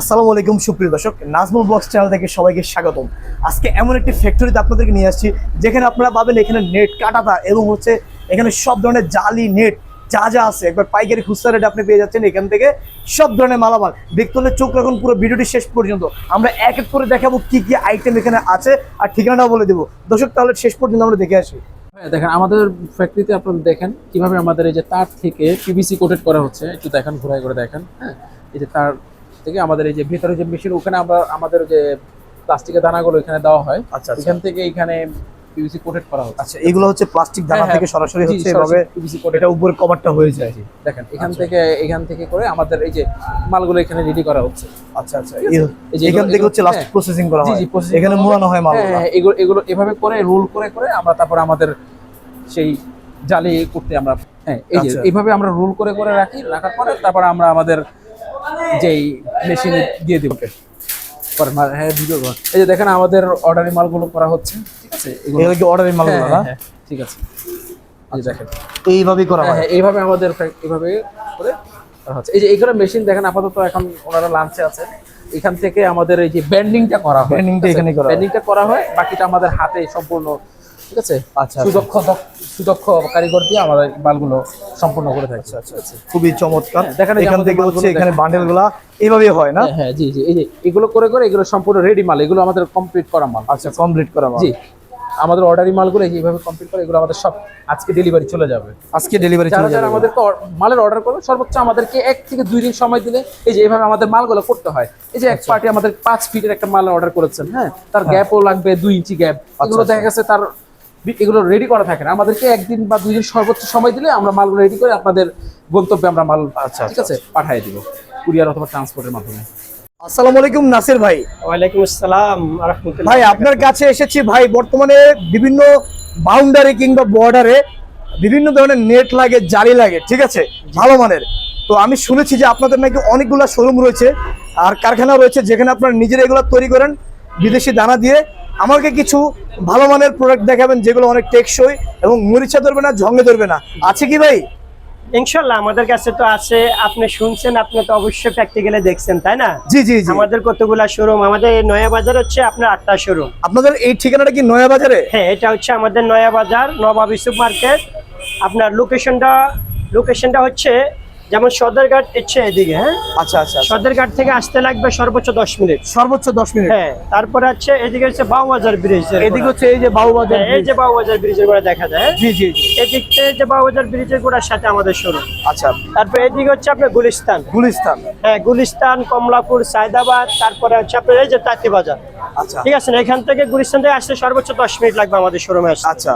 আসসালামু আলাইকুম সুপ্রিয় দর্শক, নাজমুল ব্লগস চ্যানেল থেকে সবাইকে স্বাগতম। আজকে এমন একটি ফ্যাক্টরিতে আপনাদেরকে নিয়ে আসছি যেখানে আপনারা পাবেন এখানে নেট কাটাতা এবং এখানে সব ধরনের জালি নেট যা যা আছে একবার পাইকারি খুচরা রেটে আপনি পেয়ে যাচ্ছেন এখান থেকে সব ধরনের মালামাল। দেখতে হলে চোখ রাখুন পুরো ভিডিওটি শেষ পর্যন্ত। আমরা এক এক করে দেখাবো কি কি আইটেম এখানে আছে আর ঠিকানাটাও বলে দেবো। দর্শক তাহলে শেষ পর্যন্ত আমরা দেখে আসি। দেখেন আমাদের ফ্যাক্টরিতে আপনারা দেখেন কিভাবে আমাদের এই যে তার থেকে পিভিসি কোটেড করা হচ্ছে, একটু দেখেন ঘোরাই করে দেখেন। হ্যাঁ, এই যে তার থেকে আমাদের এই যে ভিতরে যে মেশিন, ওখানে আমরা আমাদের যে প্লাস্টিকের দানাগুলো এখানে দেওয়া হয়। আচ্ছা, এখান থেকে এখানে পিভিসি কোটেড করা হচ্ছে। আচ্ছা, এগুলো হচ্ছে প্লাস্টিক দানা থেকে সরাসরি হচ্ছে এভাবে পিভিসি কোটেড, এটা উপরে কভারটা হয়ে যায়। দেখেন এখান থেকে করে আমাদের এই যে মালগুলো এখানে রেডি করা হচ্ছে। আচ্ছা আচ্ছা, এখান থেকে হচ্ছে লাস্ট প্রসেসিং করা হয়, এখানে মোড়ানো হয় মাল। হ্যাঁ, এগুলো এভাবে করে রোল করে করে আমরা তারপর আমাদের সেই জালি করতে আমরা এই যে এইভাবে আমরা রোল করে করে রাখার পরে তারপর আমরা আমাদের যেই মেশিনে দিয়ে দিব। হ্যাঁ, এই যে দেখেন আমাদের অর্ডারি মালগুলো করা হচ্ছে। ঠিক আছে, এগুলো কি অর্ডারি মালগুলো না? ঠিক আছে, এই যে দেখেন এইভাবেই করা হয়। এইভাবে আমাদের এইভাবে করে করা হচ্ছে। এই যে এইখানে মেশিন দেখেন আপাতত এখন ওনারা লাঞ্চে আছে। এখান থেকে আমাদের এই যে ব্যান্ডিংটা করা হয়, ব্যান্ডিংটা করা হয়, বাকিটা আমাদের হাতে সম্পূর্ণ। ঠিক আছে, আচ্ছা, সুদক্ষ কারিগর দিয়ে আমাদের মালগুলো সম্পূর্ণ করে থাকে। আচ্ছা, খুবই চমৎকার। দেখেন এখান থেকে হচ্ছে এখানে বান্ডেলগুলো এইভাবে হয় না? হ্যাঁ, জি জি, এই যে এগুলো করে করে এগুলো সম্পূর্ণ রেডি মাল, এগুলো আমাদের কমপ্লিট করা মাল। আচ্ছা, কমপ্লিট করা মাল। জি, আমাদের অর্ডারি মালগুলো এইভাবে কমপ্লিট করে এগুলো আমাদের সব আজকে ডেলিভারি চলে যাবে। আজকে ডেলিভারি চলে যাবে। যারা আমাদেরকে মালের অর্ডার করবে সর্বোচ্চ আমাদেরকে 1 থেকে 2 দিন সময় দিলে এই যে এইভাবে আমাদের মালগুলো করতে হয়। এই যে এক পার্টি আমাদের 5 ফিটের একটা মাল অর্ডার করেছেন, হ্যাঁ, তার গ্যাপও লাগবে 2 ইঞ্চি গ্যাপ। এগুলো দেখা গেছে তার এগুলো রেডি করা থাকে না, আমাদেরকে 1 দিন বা 2 দিন সর্বোচ্চ সময় দিলে আমরা মালগুলো রেডি করে আপনাদের গন্তব্যে আমরা মাল ঠিক আছে পাঠিয়ে দিব কুরিয়ার অথবা ট্রান্সপোর্টের মাধ্যমে। আসসালামু আলাইকুম নাসির ভাই। ওয়ালাইকুম আসসালাম ওয়া রাহমাতুল্লাহ। ভাই আপনার কাছে এসেছি ভাই, বর্তমানে বিভিন্ন বাউন্ডারি কিংবা বর্ডারে বিভিন্ন ধরনের নেট লাগে, জালি লাগে, ঠিক আছে, ভালো মানের। তো আমি শুনেছি যে আপনাদের নাকি অনেকগুলো শোরুম রয়েছে আর কারখানা রয়েছে যেখানে আপনারা নিজেরা এগুলো তৈরি করেন বিদেশি দানা দিয়ে। আমাকে কিছু ভালো মানের প্রোডাক্ট দেখাবেন যেগুলো অনেক টেকসই এবং মরিচা ধরবে না, ঝঙ্গে ধরবে না, আছে কি ভাই? ইনশাআল্লাহ আমাদের কাছে তো আছে। আপনি শুনছেন, আপনি তো অবশ্যই প্র্যাকটিক্যালি দেখছেন, তাই না? জি জি জি। আমাদের কতগুলা শোরুম, আমাদের নয়া বাজার হচ্ছে আপনার 8টা শোরুম। আপনাদের এই ঠিকানাটা কি নয়া বাজারে? হ্যাঁ, এটা হচ্ছে আমাদের নয়া বাজার, নবাব ইউসুফ মার্কেট। আপনার লোকেশনটা হচ্ছে যেমন সদরঘাট হচ্ছে এদিকে। হ্যাঁ, আচ্ছা আচ্ছা, সদরঘাট থেকে আসতে লাগবে সর্বোচ্চ 10 মিনিট। সর্বোচ্চ 10 মিনিট। হ্যাঁ, তারপরে হচ্ছে এদিকে হচ্ছে বাউবাজার ব্রিজ, এদিকে হচ্ছে এই যে বাউবাজার, এই যে বাউবাজার ব্রিজের গোড়া দেখা যায়। জি জি জি, এদিক থেকে যে বাউবাজার ব্রিজের গোড়ার সাথে আমাদের শোরুম। আচ্ছা, তারপরে এদিকে হচ্ছে আপনার গুলিস্তান। হ্যাঁ, গুলিস্তান, কমলাপুর, সায়দাবাদ, তারপরে হচ্ছে আপনার এই যে তাঁতিবাজার। আচ্ছা, ঠিক আছে, এখান থেকে গুলিস্তান থেকে আসতে সর্বোচ্চ 10 মিনিট লাগবে আমাদের শোরুমে আসতে। আচ্ছা,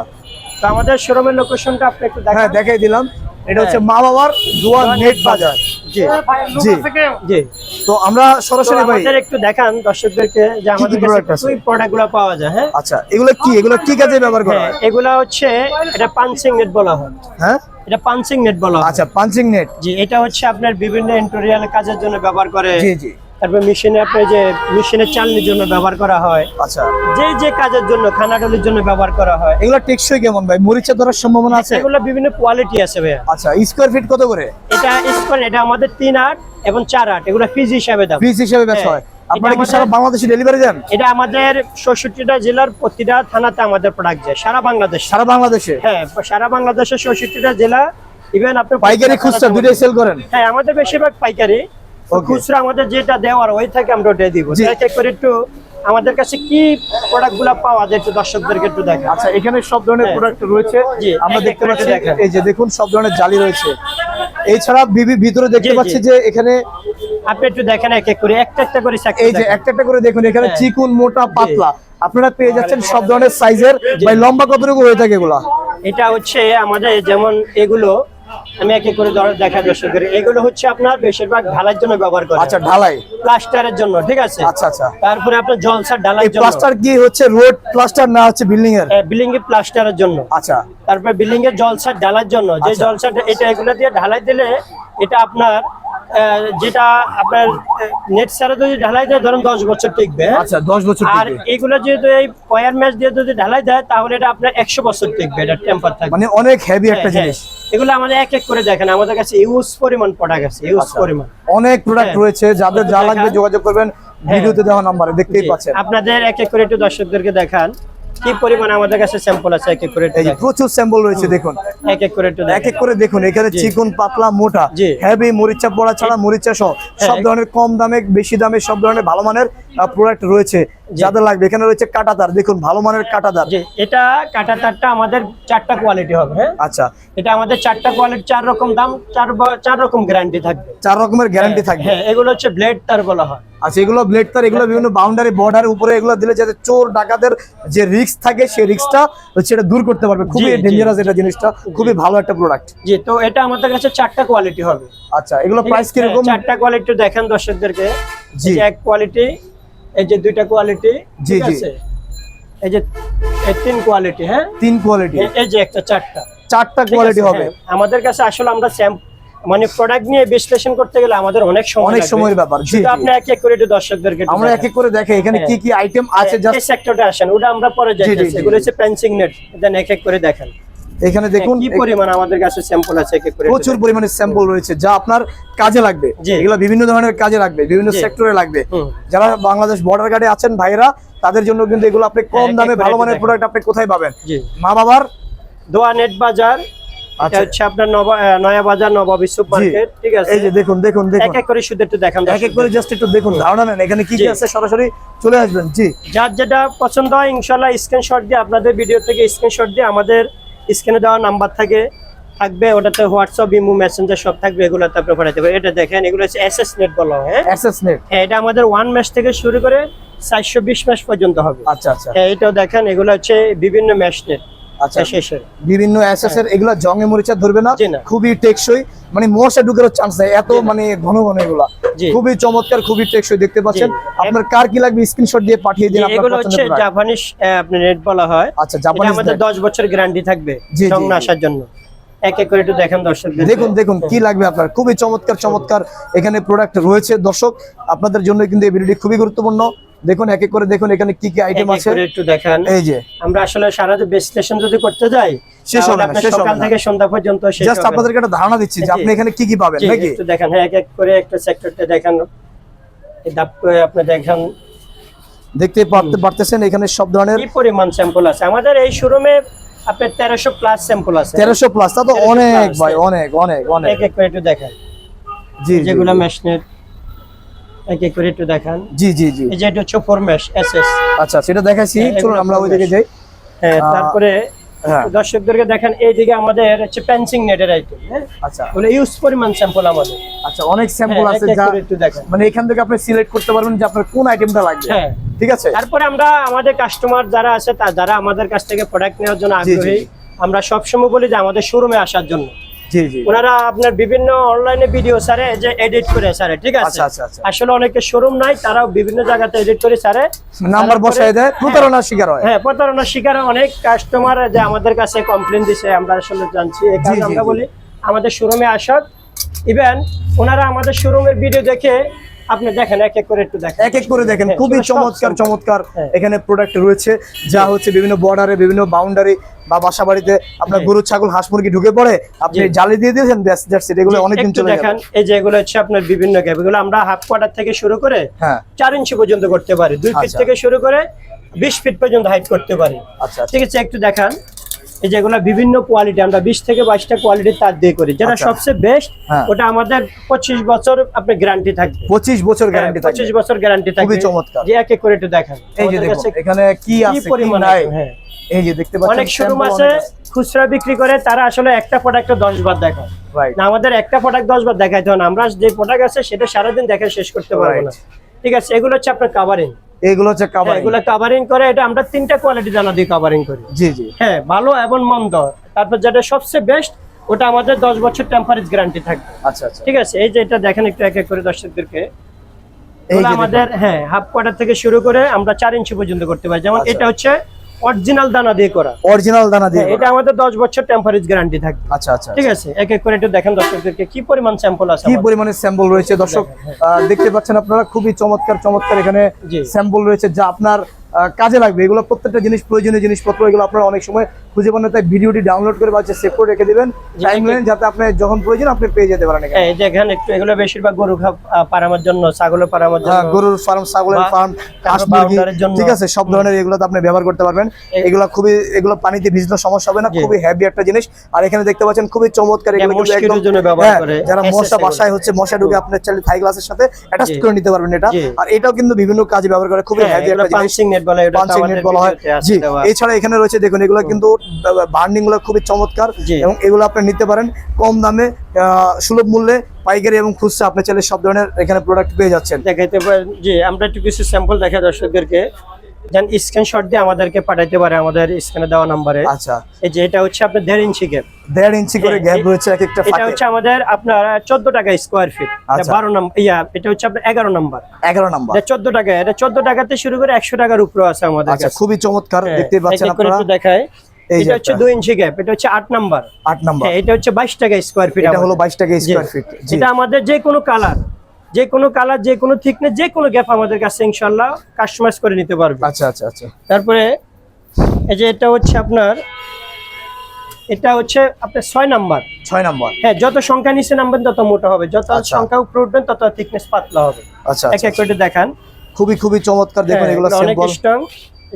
তো আমাদের শোরুমের লোকেশনটা আপনি একটু দেখান। হ্যাঁ, দেখাই দিলাম। এটা হচ্ছে মা বাবার দোয়া নেট বাজার। জি জি জি। তো আমরা সরাসরি ভাই আমাদের একটু দেখান দর্শকদেরকে যে আমাদের কাছে কি প্রোডাক্টগুলো পাওয়া যায়। হ্যাঁ, আচ্ছা, এগুলো কি কাজে ব্যবহার করা হয়? এগুলা হচ্ছে এটা পাঞ্চিং নেট বলা হয়। হ্যাঁ, এটা পাঞ্চিং নেট বলা হয়। আচ্ছা, পাঞ্চিং নেট। জি, এটা হচ্ছে আপনার বিভিন্ন ইন্টেরিয়াল কাজের জন্য ব্যবহার করে। জি জি। তারপর মেশিনে আপনি যে মেশিনের চালনির জন্য ব্যবহার করা হয়। আচ্ছা, যে কাজের জন্য, খানাডলির জন্য ব্যবহার করা হয়। এগুলো টেকসই কেমন ভাই? মরিচা ধরার সম্ভাবনা আছে? এগুলো বিভিন্ন কোয়ালিটি আছে ভাই। আচ্ছা, স্কয়ার ফিট কত করে? এটা আমাদের 3 এগুলো পিস হিসাবে দাম, পিস হিসেবে বেচা হয়। আপনারা কি সারা বাংলাদেশে ডেলিভারি দেন? এটা আমাদের 66টা জেলার প্রতিটা থানাতে আমাদের প্রোডাক্ট যায়, সারা বাংলাদেশে। হ্যাঁ, সারা বাংলাদেশের 66টা জেলা। ইভেন আপনি পাইকারি খুচরা দুটোই সেল করেন? হ্যাঁ, আমাদের বেশিরভাগ পাইকারি। খুচরা আমাদের যেটা দেওয়ার ওই থেকে আমরা ওটাই দিব। এক করে একটু আমাদের কাছে কি প্রোডাক্টগুলো পাওয়া যায় একটু দর্শকদেরকে একটু দেখা। আচ্ছা, এখানে সব ধরনের প্রোডাক্ট রয়েছে, আমরা দেখতে পাচ্ছি। এই যে দেখুন, সব ধরনের জালি রয়েছে। এছাড়া ভিতরে দেখতে পাচ্ছি যে এখানে আপনি একটু দেখেন এক এক করে একটা করে এই যে একটা করে দেখুন, এখানে চিকুন, মোটা, পাতলা আপনারা পেয়ে যাচ্ছেন সব ধরনের সাইজের। ভাই লম্বা কতটুকু হয়ে থাকে এগুলা? এটা হচ্ছে আমাদের যেমন এগুলো আমি এক এক করে দেখা দর্শকের। এগুলো হচ্ছে আপনার বেশিরভাগ ঢালাইয়ের জন্য ব্যবহার করে। আচ্ছা, ঢালাই প্লাস্টারের জন্য। ঠিক আছে, আচ্ছা আচ্ছা। তারপরে আপনার জলসার ঢালাইয়ের জন্য। প্লাস্টার কি হচ্ছে রোড প্লাস্টার না হচ্ছে বিল্ডিং এর? বিল্ডিং এর প্লাস্টারের জন্য। আচ্ছা, তারপরে বিল্ডিং এর জলসার ঢালাইয়ের জন্য যে জলসার, এটা এগুলো দিয়ে ঢালাই দিলে এটা আপনার যেটা আপনার নেট সারা যদি ঢালাই দেয় ধরুন 10 বছর টিকবে। আচ্ছা, 10 বছর আর এগুলো যদি এই ওয়্যার ম্যাচ দিয়ে যদি ঢালাই দেয় তাহলে এটা আপনার 100 বছর টিকবে। এটা টেম্পার থাকবে, মানে অনেক হেভি একটা জিনিস। এগুলো আমাদের এক এক করে দেখেন, আমাদের কাছে ইউজ পরিমাণ প্রোডাক্ট আছে, ইউজ পরিমাণ অনেক প্রোডাক্ট হ্যাঁ। রয়েছে, যাদের যা দেখান। লাগবে যোগাযোগ করবেন ভিডিওতে দেওয়া নাম্বারে, দেখতেই জি, পাচ্ছেন। আপনাদের এক এক করে একটু দর্শকদেরকে দেখান কি পরিমাণ আমাদের কাছে স্যাম্পল আছে, এক এক করে একটু এই যে দেখান। প্রচুর স্যাম্পল রয়েছে, দেখুন এক এক করে একটু এক দেখেন। এক করে দেখুন, এখানে জি। চিকন পাতলা মোটা জি। হেভি মরিচা পড়া ছাড়া মরিচা সহ সব হ্যাঁ। ধরনের কম দামে বেশি দামে সব ধরনের ভালো মানের প্রোডাক্ট রয়েছে যাদের লাগবে। এখানে রয়েছে কাঁটাতার, দেখুন ভালো মানের কাঁটাতার। জি, এটা কাটা তারটা আমাদের 4টা কোয়ালিটি হবে। হ্যাঁ, আচ্ছা, এটা আমাদের 4টা কোয়ালিটি, 4 রকম দাম, 4 রকম গ্যারান্টি থাকবে। 4 রকমের গ্যারান্টি থাকবে। হ্যাঁ, এগুলো হচ্ছে ব্লেড তার বলা হয়। আচ্ছা, এগুলো ব্লেড তার, এগুলো বিভিন্ন বাউন্ডারি বর্ডারের উপরে এগুলো দিলে যাতে চোর ডাকাতের যে রিস্ক থাকে সেই রিস্কটা হচ্ছে এটা দূর করতে পারবে। খুবই জি, জি। ডেঞ্জারাস এটা জিনিসটা, খুবই ভালো একটা প্রোডাক্ট। জি, তো এটা আমাদের কাছে 4টা কোয়ালিটি হবে। আচ্ছা, এগুলো প্রাইস কিরকম? 4টা কোয়ালিটি দেখেন দর্শকদেরকে। জি। এই যে এক কোয়ালিটি, এই যে 2টা কোয়ালিটি, জি, ঠিক জি। আছে, এই যে 3 কোয়ালিটি। হ্যাঁ, 3 কোয়ালিটি, এই যে একটা 4টা 4টা ঠিক কোয়ালিটি আছে, হবে। হ্যাঁ। আমাদের কাছে আসলে আমরা মানে প্রোডাক্ট নিয়ে বিশ্লেষণ করতে গেলে আমাদের অনেক সময় অনেক লাগবে। সময়ের ব্যাপার। জি, শুধু জি। আপনি এক এক করে একটু দর্শকদেরকে একটু আমরা এক দেখান। এক করে দেখে এখানে কি কি আইটেম আছে এই জাস্ট সেক্টরটা আসেন, ওটা আমরা পরে জি, যাচ্ছি। জি। এগুলো হচ্ছে পেন্সিং নেট, দেন এক এক করে দেখেন। এখানে দেখুন কি পরিমাণ আমাদের কাছে স্যাম্পল আছে, এক এক করে একটু প্রচুর দেখেন। পরিমাণে স্যাম্পল রয়েছে যা আপনার কাজে লাগবে। জি। এগুলো বিভিন্ন ধরনের কাজে লাগবে, বিভিন্ন জি। সেক্টরে লাগবে। হুম। যারা বাংলাদেশ বর্ডার গার্ডে আছেন ভাইরা, তাদের জন্য কিন্তু এগুলো আপনি কম এক এক দামে করে ভালো একটু মানের দেখেন। প্রোডাক্ট আপনি কোথায় পাবেন? জি, মা বাবার দোয়া নেট বাজার, এটা আচ্ছা, হচ্ছে আপনার নয়া বাজার নবাবী সুপ মার্কেট, ঠিক আছে। এই যে দেখুন দেখুন দেখুন, এক এক করে শুধু একটু দেখান এক এক করে জাস্ট একটু দেখুন, ধারণা নেন এখানে কি কি জি। আছে, সরাসরি চলে আসবেন। জি, যার যেটা পছন্দ হয় ইনশাআল্লাহ স্ক্রিনশট দিয়ে, আপনাদের ভিডিও থেকে স্ক্রিনশট দিয়ে আমাদের স্ক্রিনে দেওয়া নাম্বার থাকবে, ওটাতে হোয়াটসঅ্যাপ, ইমো, মেসেঞ্জার সব থাকবে, এগুলোতে আপনি পাঠাতে পারেন। এটা দেখেন, এগুলো হচ্ছে এসএস নেট বলা হয়। হ্যাঁ, অ্যাক্সেস নেট। হ্যাঁ, এটা আমাদের 1 মাস থেকে শুরু করে 420 মাস পর্যন্ত হবে। আচ্ছা আচ্ছা হ্যাঁ, এটাও দেখেন, এগুলো হচ্ছে বিভিন্ন ম্যাশ নেট। আচ্ছা, শেষের বিভিন্ন অ্যাসেসের এগুলো জঙ্গে মরিচা ধরবে না, জি না। খুবই টেকসই, মানে মশা ঢুকার চান্স নাই, এত জি না। মানে ঘন ঘন এগুলা জি। খুবই চমৎকার, খুবই টেকসই। দেখতে পাচ্ছেন জি। আপনার কার কি লাগবে স্ক্রিনশট দিয়ে পাঠিয়ে দিন আপনার এগুলো হচ্ছে পছন্দের product। জাপানিজ আপনি নেট বলা হয়। আচ্ছা, এটা জাপানিজ আমাদের net। 10 বছর গ্যারান্টি থাকবে জি, জি, জং না জি। আসার জন্য। এক এক করে একটু দেখেন দর্শকদের। দেখুন দেখুন কি লাগবে আপনার, খুবই চমৎকার চমৎকার এখানে প্রোডাক্ট রয়েছে। দর্শক আপনাদের জন্য কিন্তু এই ভিডিওটি খুবই গুরুত্বপূর্ণ। দেখুন এক এক করে দেখুন এখানে কি কি আইটেম আছে। একটু দেখেন। এই যে আমরা আসলে সারা বিশ্লেষণ যদি করতে যাই শেষ হবে তাহলে না, আপনার শেষ হবে সকাল না। থেকে সন্ধ্যা পর্যন্ত শেষ জাস্ট হবে না। আপনাদেরকে একটা ধারণা দিচ্ছি যে জি। আপনি এখানে কি কি পাবেন জি, নাকি। একটু দেখেন। হ্যাঁ, এক এক করে একটা সেক্টরটা দেখেন, এই ধাপ করে আপনি দেখেন দেখতে পারতেছেন এখানে সব ধরনের কি পরিমাণ স্যাম্পল আছে আমাদের এই শোরুমে। আপনার 1300 প্লাস স্যাম্পল আছে। 1300 প্লাস, তা তো 1300 অনেক plus, ভাই, হ্যাঁ। অনেক অনেক অনেক। এক এক করে একটু দেখেন, জি জি, যেগুলো মেশনেট, এক এক করে একটু দেখেন। জি জি জি। এই যে এটা হচ্ছে 4 মেশ এসএস। আচ্ছা, সেটা দেখাচ্ছি, হ্যাঁ, চলুন এগুলো আমরা ওই full দিকে mesh। যাই। হ্যাঁ, তারপরে হ্যাঁ, দর্শকদেরকে দেখেন, এইদিকে আমাদের হচ্ছে পেন্সিং নেটের আইটেম। হ্যাঁ, আচ্ছা বলে ইউজ পরিমাণ স্যাম্পল আমাদের। আচ্ছা, অনেক স্যাম্পল হ্যাঁ, আছে এক এক যা করে একটু দেখেন। মানে এখান থেকে আপনি সিলেক্ট করতে পারবেন যে আপনার কোন আইটেমটা লাগবে। হ্যাঁ, ঠিক আছে। তারপরে আমরা আমাদের কাস্টমার যারা আছে যারা আমাদের কাছ থেকে প্রোডাক্ট নেওয়ার জন্য জি, জি, আগ্রহী, আমরা সবসময় বলি যে আমাদের শোরুমে আসার জন্য। জি জি। ওনারা আপনার বিভিন্ন অনলাইনে ভিডিও সারে যে এডিট করে সারে, ঠিক আছে। আচ্ছা, আচ্ছা, আচ্ছা। আসলে অনেকে শোরুম নাই, তারাও বিভিন্ন জায়গাতে এডিট করে সারে, নাম্বার বসায় দেয়, প্রতারণার শিকার হয়। হ্যাঁ, প্রতারণার শিকার অনেক কাস্টমার যে আমাদের কাছে কমপ্লেন দিছে, আমরা আসলে জানছি। এই কারণে জি, আমরা জি। বলি আমাদের শোরুমে আসক। ইভেন ওনারা আমাদের শোরুমের ভিডিও দেখে আপনি দেখেন, এক এক করে একটু দেখেন, এক এক করে দেখেন, হ্যাঁ, খুবই সব চমৎকার sample। চমৎকার হ্যাঁ। এখানে প্রোডাক্ট রয়েছে যা হচ্ছে বিভিন্ন বর্ডারে, বিভিন্ন বাউন্ডারি বা বাসা বাড়িতে আপনার জি। গরু ছাগল হাঁস মুরগি ঢুকে পড়ে, আপনি জি। জালি দিয়ে দিয়েছেন, ব্যাস দ্যাটস ইট, এগুলো অনেকদিন একটু চলে দেখেন। যাবে। এই যে এগুলো হচ্ছে আপনার বিভিন্ন গ্যাপ, এগুলো আমরা হাফ কোয়ার্টার থেকে শুরু করে হ্যাঁ, 4 ইঞ্চি পর্যন্ত করতে পারি, 2 ফিট আচ্ছা। থেকে শুরু করে 20 ফিট পর্যন্ত হাইট করতে পারি। আচ্ছা আচ্ছা। ঠিক আছে, একটু দেখান। এই যেগুলো বিভিন্ন কোয়ালিটি, আমরা 20 থেকে 22টা কোয়ালিটির তার দিয়ে করি, যেটা আচ্ছা। সবচেয়ে বেস্ট। হ্যাঁ। ওটা আমাদের 25 বছর আপনার গ্যারান্টি থাকবে। 25 বছর গ্যারান্টি থাকে। 25 বছর গ্যারান্টি থাকবে। খুবই চমৎকার। যে এক এক করে একটু দেখান। এই যে আমাদের দেখুন কাছে এখানে কি কি আছে কি পরিমাণ নাই। আছে, হ্যাঁ। এই যে দেখতে পাচ্ছেন অনেক শোরুম sample আছে অনেক আছে। খুচরা বিক্রি করে, তারা আসলে একটা প্রোডাক্ট 10 বার দেখায় Right. না। আমাদের একটা প্রোডাক্ট 10 বার দেখাইতে হয় না, আমরা যে প্রোডাক্ট আছে সেটা সারাদিন দেখে শেষ করতে পারবো না। Right. ঠিক আছে, এগুলো হচ্ছে আপনার কাভারিং। এগুলো হচ্ছে কাভার। এগুলো কাভারিং করে, এটা আমরা 3টা কোয়ালিটি জানা দিয়ে কাভারিং করি। জি জি। হ্যাঁ, ভালো এবং মন্দ। তারপর যেটা সবচেয়ে বেস্ট, ওটা আমাদের 10 বছর টেম্পারেজ গ্যারান্টি থাকবে। আচ্ছা আচ্ছা। ঠিক আছে, এই যে এটা দেখেন একটু এক এক করে দর্শকদেরকে। এই ওগুলো যে আমাদের হ্যাঁ হাফ কোয়ার্টার থেকে শুরু করে আমরা 4 ইঞ্চি পর্যন্ত করতে পারি। যেমন আচ্ছা। এটা হচ্ছে অরিজিনাল দানা দিয়ে করা। অরিজিনাল দানা দিয়ে। হ্যাঁ, এটা আমাদের 10 বছর টেম্পারেজ গ্যারান্টি থাকবে। আচ্ছা আচ্ছা। ঠিক আছে, এক এক করে একটু দেখেন দর্শকদেরকে কি পরিমাণ স্যাম্পল আছে কি আমাদের। পরিমাণে স্যাম্পল রয়েছে দর্শক দেখতে পাচ্ছেন আপনারা, খুবই চমৎকার চমৎকার এখানে জি। স্যাম্পল রয়েছে যা আপনার কাজে লাগবে। এগুলো প্রত্যেকটা জিনিস প্রয়োজনীয় জিনিসপত্র, এগুলো আপনারা অনেক সময় খুঁজে পান না, তাই ভিডিওটি ডাউনলোড করে বা সেভ করে রেখে দিবেন টাইমলাইন, যাতে আপনি যখন প্রয়োজন আপনি পেয়ে যেতে পারেন। এই দেখেন একটু এগুলো বেশিরভাগ গরু পারানোর জন্য, ছাগলের পারানোর জন্য, গরুর ফার্ম, ছাগলের ফার্ম, হাঁস মুরগি, ঠিক আছে, সব ধরনের এগুলো আপনি ব্যবহার করতে পারবেন। এগুলো পানিতে ভিজলে সমস্যা হবে না, খুবই হেভি একটা জিনিস। আর এখানে দেখতে পাচ্ছেন খুবই চমৎকার, এগুলো কিন্তু একদম যারা মশা বাসায় হচ্ছে মশা ঢুকে আপনার চাইলে থাই গ্লাসের সাথে অ্যাটাচ করে নিতে পারবেন এটা। আর এটাও কিন্তু বিভিন্ন কাজে ব্যবহার করে, খুবই হেভি একটা জিনিস, পাঞ্চিং নেট বলা হয়। জি, এছাড়া এখানে রয়েছে দেখুন, এগুলো কিন্তু বার্নিং গুলো খুবই চমৎকার, এবং এগুলো আপনি নিতে পারেন কম দামে, সুলভ মূল্যে, পাইকারি এবং খুচরা আপনি চাইলে সব ধরনের এখানে প্রোডাক্ট পেয়ে যাচ্ছেন। দেখাইতে পারেন। জি, আমরা একটু কিছু স্যাম্পল দেখাই দর্শকদেরকে, যেন স্ক্রিনশট দিয়ে আমাদেরকে পাঠাইতে পারে আমাদের স্ক্রিনে দেওয়া নম্বরে। আচ্ছা, এই যে এটা হচ্ছে আপনার 1.5 ইঞ্চি গ্যাপ, 1.5 ইঞ্চি করে গ্যাপ রয়েছে এক একটা। এটা হচ্ছে আমাদের আপনার 14 টাকা স্কয়ার ফিট। 12 নম্বর এটা হচ্ছে আপনার 11 নম্বর। 11 নম্বর, এটা 14 টাকা। এটা 14 টাকাতে শুরু করে 100 টাকার উপরে আছে আমাদের কাছে। আচ্ছা, খুবই চমৎকার, দেখতে পাচ্ছেন আপনারা। একটু দেখাই, এটা হচ্ছে 2 ইঞ্চি গ্যাপ, এটা হচ্ছে 8 নাম্বার। 8 নাম্বার, এটা হচ্ছে 22 টাকা স্কয়ার ফিট। এটা হলো 22 টাকা স্কয়ার ফিট। এটা আমাদের যে কোনো কালার, যে কোনো থিকনেস, যে কোনো গ্যাপ আমাদের কাছে ইনশাআল্লাহ কাস্টমাইজ করে নিতে পারবে। আচ্ছা আচ্ছা আচ্ছা। তারপরে এই যে এটা হচ্ছে আপনার 6 নাম্বার। 6 নাম্বার, হ্যাঁ, যত সংখ্যা নিচে নামবেন তত মোটা হবে, যত সংখ্যা উপরে উঠবেন তত থিকনেস পাতলা হবে। আচ্ছা, এক এক করে দেখান। খুবই চমৎকার, দেখুন এগুলো অনেক স্ট্রং,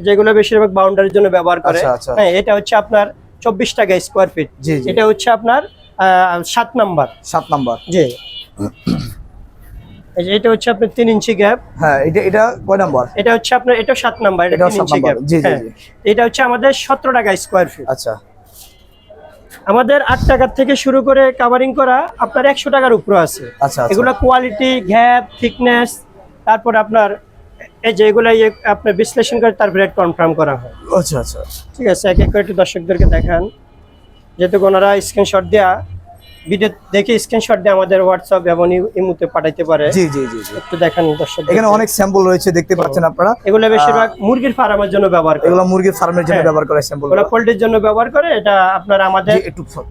যেগুলো বেশিরভাগ বাউন্ডারির জন্য ব্যবহার করে। হ্যাঁ, এটা হচ্ছে আপনার 24 টাকা স্কয়ার ফিট। এটা হচ্ছে আপনার 7 নাম্বার। 7 নাম্বার, জি। এই যে এটা হচ্ছে আপনার 3 ইঞ্চি গ্যাপ। হ্যাঁ, এটা কয় নাম্বার? এটা হচ্ছে আপনার, এটা 7 নাম্বার, এটা 3 ইঞ্চি গ্যাপ। জি জি জি। এটা হচ্ছে আমাদের 17 টাকা স্কয়ার ফিট। আচ্ছা, আমাদের 8 টাকা থেকে শুরু করে কভারিং করা আপনার 100 টাকার উপরে আছে। আচ্ছা, এগুলো কোয়ালিটি, গ্যাপ, থিকনেস, তারপর আপনার এই যে এগুলো আপনার বিশ্লেষণ করে তারপর রেট কনফার্ম করা হয়। আচ্ছা আচ্ছা, ঠিক আছে, এক এক করে একটু দর্শকদেরকে দেখান, যেহেতু ওনারা স্ক্রিনশট দেয়া ভিডিও দেখে স্ক্রিনশট দিয়ে আমাদের হোয়াটসঅ্যাপ এবং ইমোতে পাঠাইতে পারে। জি জি জি, একটু দেখান দর্শক। এখানে অনেক স্যাম্পল রয়েছে, দেখতে পাচ্ছেন আপনারা। এগুলো বেশিরভাগ মুরগির ফার্মের জন্য ব্যবহার করে। এগুলো মুরগির ফার্মের জন্য ব্যবহার করে স্যাম্পল, ওরা পোল্ট্রির জন্য ব্যবহার করে। এটা আপনার আমাদের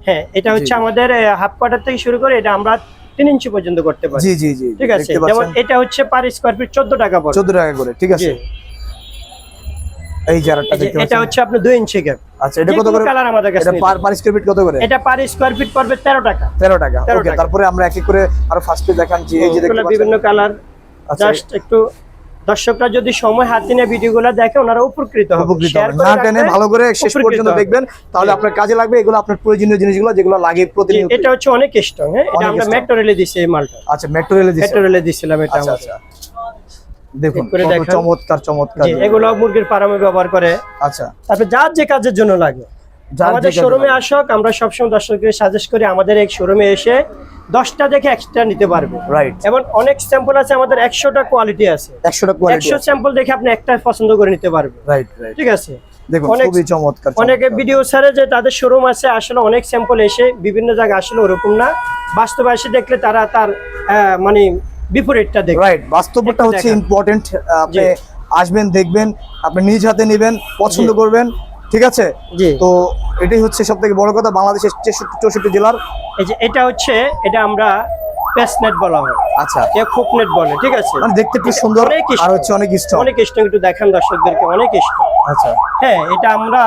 হ্যাঁ, এটা হচ্ছে আমাদের হাফ কোয়ার্টার থেকে শুরু করে এটা আমরা 3 ইঞ্চি পর্যন্ত করতে পারি। জি জি জি, ঠিক আছে। যেমন এটা হচ্ছে পার স্কয়ার ফিট 14 টাকা পড়ে। 14 টাকা করে, ঠিক আছে। এই জারটা দেখতে পাচ্ছেন, এটা হচ্ছে আপনার 2 ইঞ্চি গ্যাপ। আচ্ছা, এটা কত করে? কালার আমাদের কাছে। এটা পার স্কয়ার ফিট কত করে? এটা পার স্কয়ার ফিট পড়বে 13 টাকা। 13 টাকা, ওকে। তারপরে আমরা এক এক করে আরো ফার্স্টে দেখান। জি, এই যে দেখতে পাচ্ছেন বিভিন্ন কালার। জাস্ট একটু দর্শকরা যদি সময় হাতে নিয়ে ভিডিওগুলো দেখে ওনারা উপকৃত হবে। না টেনে ভালো করে শেষ পর্যন্ত দেখবেন, তাহলে আপনার কাজে লাগবে। এগুলো আপনার প্রয়োজনীয় জিনিসগুলো যেগুলো লাগে প্রতিনিয়ত। এটা হচ্ছে অনেক স্ট্রং। হ্যাঁ, এটা আমরা মেট্রো রেলে দিছি এই মালটা। আচ্ছা, মেট্রো রেলে দিছিলাম এটা। আচ্ছা আচ্ছা, দেখুন চমৎকার চমৎকার। এগুলো মুরগির ফার্মে ব্যবহার করে। আচ্ছা, তারপর যার যে কাজের জন্য লাগে আমাদের শোরুমে আসক। আমরা সবসময় দর্শকদের সাজেস্ট করি আমাদের এই শোরুমে এসে 10টা দেখে এক্সট্রা নিতে পারবে। রাইট। এবং অনেক স্যাম্পল আছে আমাদের, 100টা কোয়ালিটি আছে। 100টা কোয়ালিটি, 100 স্যাম্পল দেখে আপনি একটা পছন্দ করে নিতে পারবে। রাইট রাইট, ঠিক আছে। দেখুন খুবই চমৎকার। অনেকে ভিডিও ছাড়ে যে তাদের শোরুম আছে, আসলে অনেক স্যাম্পল এসে বিভিন্ন জায়গায় আসলে ওরকম না। বাস্তবে এসে দেখলে তারা তার মানে বিপরীতটা দেখবে। রাইট, বাস্তবটা হচ্ছে ইম্পর্টেন্ট। আপনি আসবেন, দেখবেন, আপনি নিজ হাতে নেবেন, পছন্দ করবেন, ঠিক আছে। তো এটাই হচ্ছে সবথেকে বড় কথা। বাংলাদেশের 64 জেলার এই যে এটা হচ্ছে, এটা আমরা পেস্ট নেট বলা হয়। আচ্ছা, এ খুব নেট বলে, ঠিক আছে। মানে দেখতে একটু সুন্দর আর হচ্ছে অনেক স্ট্রং। অনেক স্ট্রং, একটু দেখান দর্শকদেরকে, অনেক স্ট্রং। আচ্ছা, হ্যাঁ, এটা আমরা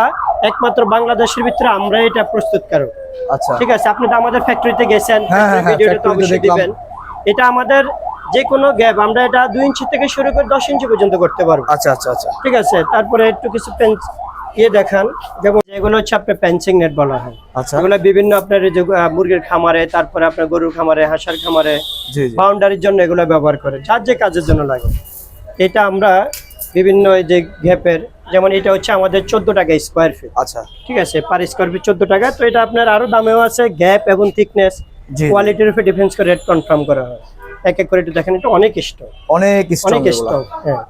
একমাত্র বাংলাদেশের ভিতরে আমরা এটা প্রস্তুতকারক। আচ্ছা, ঠিক আছে। আপনি তো আমাদের ফ্যাক্টরিতে গেছেন, হ্যাঁ, ভিডিওটা তো অবশ্যই দিবেন। এটা আমাদের যে কোনো গ্যাপ আমরা এটা 2 ইঞ্চি থেকে শুরু করে 10 ইঞ্চি পর্যন্ত করতে পারবো। আচ্ছা আচ্ছা আচ্ছা, ঠিক আছে। তারপরে একটু কিছু দেখান, যেমন এগুলো হচ্ছে আপনার প্যাঞ্চিং নেট বলা হয়। আচ্ছা, এগুলো বিভিন্ন আপনার মুরগির খামারে, তারপরে আপনার গরুর খামারে, হাঁসের খামারে, বাউন্ডারির জন্য এগুলো ব্যবহার করে, যার যে কাজের জন্য লাগে। এটা আমরা বিভিন্ন এই যে গ্যাপের, যেমন এটা হচ্ছে আমাদের 14 টাকা স্কয়ার ফিট। আচ্ছা, ঠিক আছে, পার স্কয়ার ফিট 14 টাকা। তো এটা আপনার আরো দামেও আছে। গ্যাপ এবং থিকনেস, কোয়ালিটির উপর ডিফারেন্স করে রেট কনফার্ম করা হয়। এক এক করে একটু দেখেন, এটা অনেক স্ট্রং, অনেক স্ট্রং। হ্যাঁ,